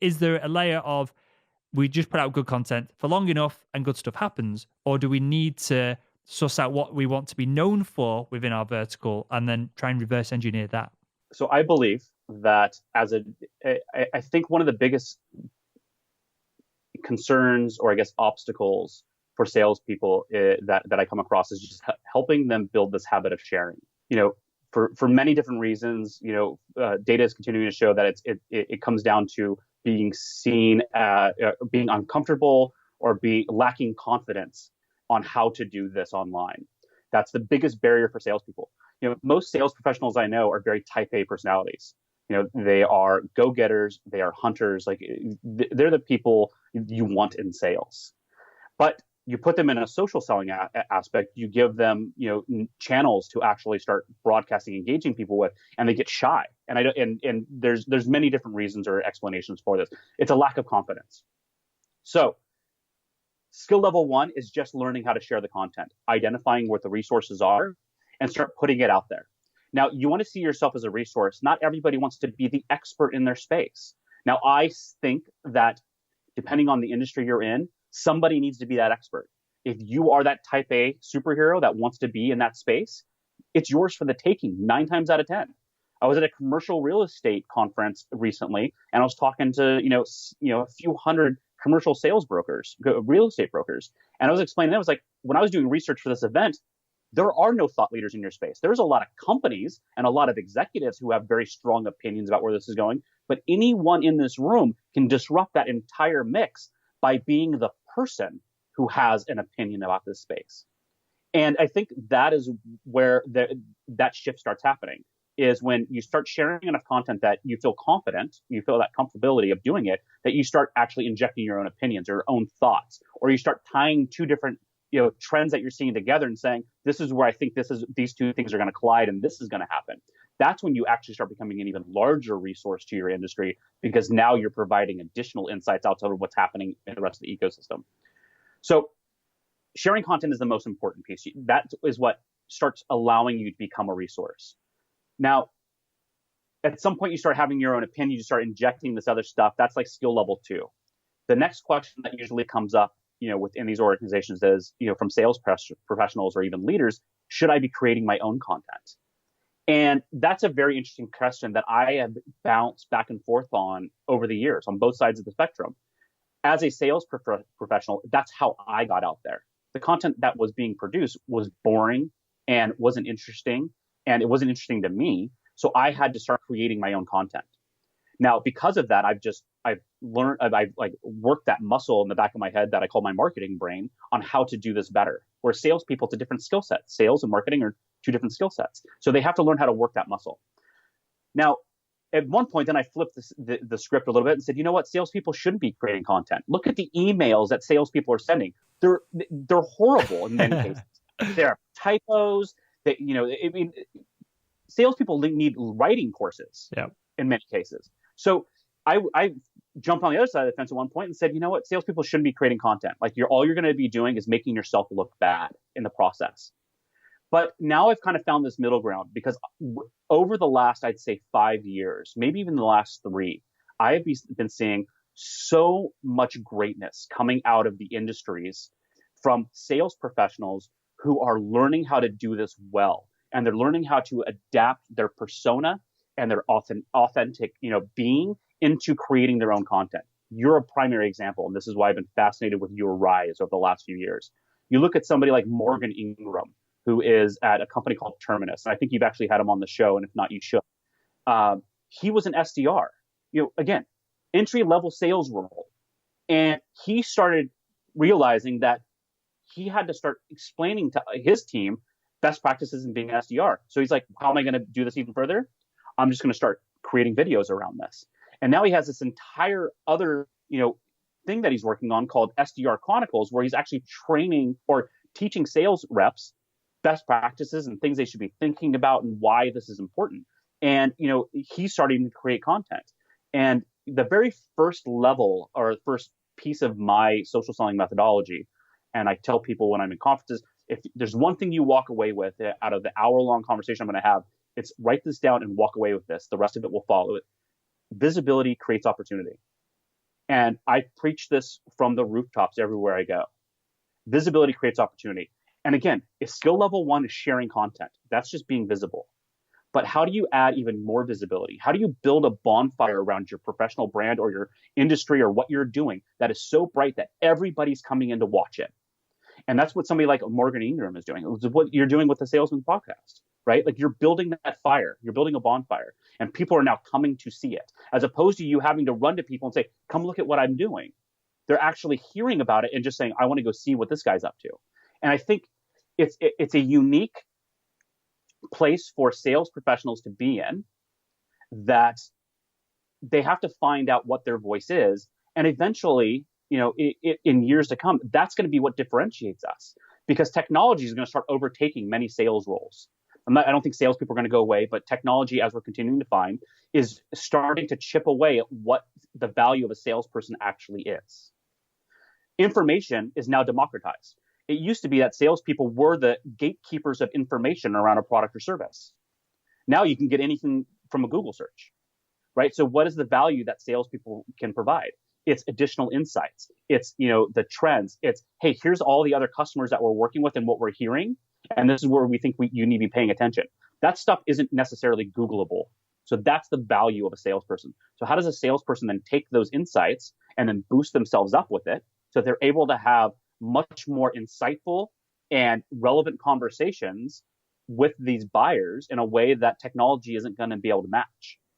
is there a layer of we just put out good content for long enough and good stuff happens, or do we need to suss out what we want to be known for within our vertical and then try and reverse engineer that? So I believe that I think one of the biggest concerns, or I guess obstacles for salespeople, that I come across, is just helping them build this habit of sharing. For many different reasons, data is continuing to show that it comes down to being seen, being uncomfortable, or be lacking confidence on how to do this online. That's the biggest barrier for salespeople. Most sales professionals I know are very type A personalities. They are go-getters, they are hunters. Like, they're the people you want in sales. But you put them in a social selling aspect, you give them, channels to actually start broadcasting, engaging people with, and they get shy. And there's many different reasons or explanations for this. It's a lack of confidence. So skill level 1 is just learning how to share the content, identifying what the resources are, and start putting it out there. Now, you want to see yourself as a resource. Not everybody wants to be the expert in their space. Now, I think that depending on the industry you're in, somebody needs to be that expert. If you are that type A superhero that wants to be in that space, it's yours for the taking 9 times out of 10. I was at a commercial real estate conference recently, and I was talking to, a few hundred commercial sales brokers, real estate brokers. And I was explaining, I was like, when I was doing research for this event, there are no thought leaders in your space. There's a lot of companies and a lot of executives who have very strong opinions about where this is going. But anyone in this room can disrupt that entire mix by being the person who has an opinion about this space. And I think that is where that shift starts happening, is when you start sharing enough content that you feel confident, you feel that comfortability of doing it, that you start actually injecting your own opinions or your own thoughts, or you start tying two different trends that you're seeing together and saying, this is where I think these two things are going to collide and this is going to happen. That's when you actually start becoming an even larger resource to your industry, because now you're providing additional insights outside of what's happening in the rest of the ecosystem. So sharing content is the most important piece. That is what starts allowing you to become a resource. Now, at some point you start having your own opinion, you start injecting this other stuff. That's like skill level 2. The next question that usually comes up within these organizations is, from sales professionals or even leaders, should I be creating my own content? And that's a very interesting question that I have bounced back and forth on over the years on both sides of the spectrum. As a sales professional, that's how I got out there. The content that was being produced was boring and wasn't interesting, and it wasn't interesting to me. So I had to start creating my own content. Now, because of that, I've worked that muscle in the back of my head that I call my marketing brain on how to do this better. Where salespeople, it's a different skill set. Sales and marketing are 2 different skill sets. So they have to learn how to work that muscle. Now, at one point, then I flipped the script a little bit and said, you know what? Salespeople shouldn't be creating content. Look at the emails that salespeople are sending. They're horrible in many cases. There are typos. Salespeople need writing courses in many cases. So I jumped on the other side of the fence at one point and said, you know what? Salespeople shouldn't be creating content. Like, all you're going to be doing is making yourself look bad in the process. But now I've kind of found this middle ground, because over the last, I'd say 5 years, maybe even the last 3, I have been seeing so much greatness coming out of the industries from sales professionals who are learning how to do this well. And they're learning how to adapt their persona and their authentic, being into creating their own content. You're a primary example, and this is why I've been fascinated with your rise over the last few years. You look at somebody like Morgan Ingram, who is at a company called Terminus. And I think you've actually had him on the show, and if not, you should. He was an SDR, again, entry-level sales role. And he started realizing that he had to start explaining to his team best practices in being an SDR. So he's like, how am I going to do this even further? I'm just going to start creating videos around this. And now he has this entire other, thing that he's working on called SDR Chronicles, where he's actually training or teaching sales reps best practices and things they should be thinking about and why this is important. And, he's starting to create content. And the very first level, or first piece of my social selling methodology, and I tell people when I'm in conferences, if there's one thing you walk away with out of the hour-long conversation I'm going to have, it's write this down and walk away with this. The rest of it will follow it. Visibility creates opportunity. And I preach this from the rooftops everywhere I go. Visibility creates opportunity. And again, if skill level one is sharing content, that's just being visible. But how do you add even more visibility? How do you build a bonfire around your professional brand or your industry or what you're doing that is so bright that everybody's coming in to watch it? And that's what somebody like Morgan Ingram is doing. It's what you're doing with the Salesman podcast, right? Like you're building that fire, you're building a bonfire, and people are now coming to see it, as opposed to you having to run to people and say, come look at what I'm doing. They're actually hearing about it and just saying, I want to go see what this guy's up to. And I think it's a unique place for sales professionals to be in, that they have to find out what their voice is. And eventually, in years to come, that's going to be what differentiates us, because technology is going to start overtaking many sales roles. I don't think salespeople are going to go away, but technology, as we're continuing to find, is starting to chip away at what the value of a salesperson actually is. Information is now democratized. It used to be that salespeople were the gatekeepers of information around a product or service. Now you can get anything from a Google search, right? So what is the value that salespeople can provide? It's additional insights. It's, the trends. It's, hey, here's all the other customers that we're working with and what we're hearing. And this is where we think you need to be paying attention. That stuff isn't necessarily Googleable. So that's the value of a salesperson. So how does a salesperson then take those insights and then boost themselves up with it so they're able to have much more insightful and relevant conversations with these buyers in a way that technology isn't going to be able to match?